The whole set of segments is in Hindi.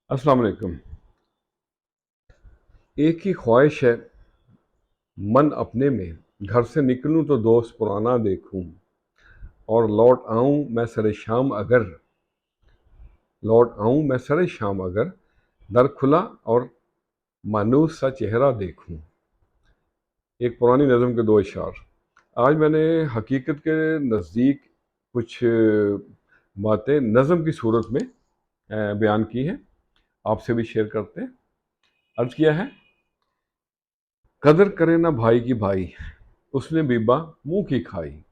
अस्सलाम वालेकुम। एक ही ख्वाहिश है मन अपने में, घर से निकलूं तो दोस्त पुराना देखूं, और लौट आऊं मैं सरे शाम अगर दर खुला और मानूस सा चेहरा देखूं। एक पुरानी नज़म के दो इशार। आज मैंने हकीकत के नज़दीक कुछ बातें नज़म की सूरत में बयान की हैं, आपसे भी शेयर करते हैं। अर्ज किया है, कदर करे ना भाई की भाई, उसने बीबा मुंह की खाई।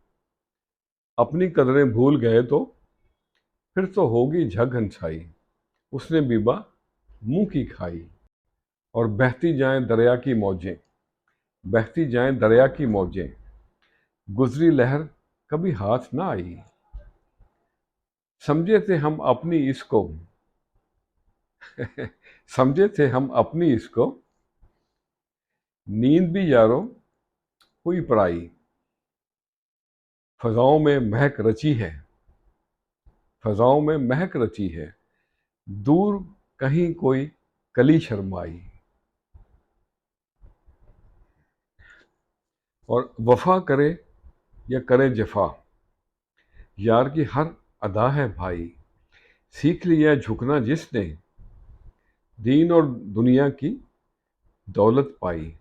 अपनी कदरें भूल गए तो फिर तो होगी झग हंसाई। उसने बीबा मुंह की खाई। और बहती जाएं दरिया की मौजें, गुजरी लहर कभी हाथ ना आई। समझे थे हम अपनी इसको समझे थे हम अपनी इसको, नींद भी यारों हुई पराई। फजाओं में महक रची है फजाओं में महक रची है, दूर कहीं कोई कली शर्माई। और वफा करे या करे जफा, यार की हर अदा है भाई। सीख लिया झुकना जिसने, दीन और दुनिया की दौलत पाई।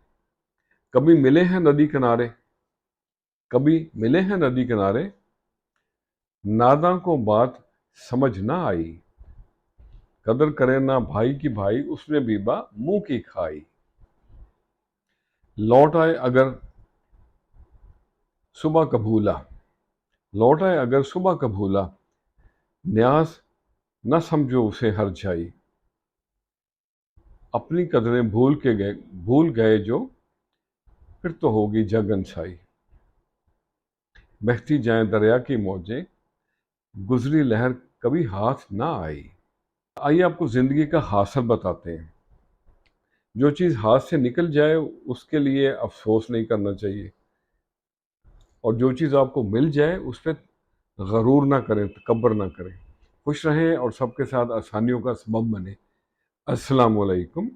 कभी मिले हैं नदी किनारे कभी मिले हैं नदी किनारे, नादां को बात समझ ना आई। कदर करे ना भाई की भाई, उसने बीबा मुंह की खाई। लौट आए अगर सुबह कबूला लौट आए अगर सुबह कबूला, न्याज न समझो उसे हर जाई। अपनी कदरें भूल गए जो, फिर तो होगी जग अनसाई। बहती जाए दरिया की मौजें, गुजरी लहर कभी हाथ ना आई। आइए आपको जिंदगी का हासिल बताते हैं। जो चीज़ हाथ से निकल जाए उसके लिए अफसोस नहीं करना चाहिए, और जो चीज़ आपको मिल जाए उस पर गरूर ना करें, तकब्बर ना करें। खुश रहें और सबके साथ आसानियों का सबब बने। अस्सलाम वालेकुम।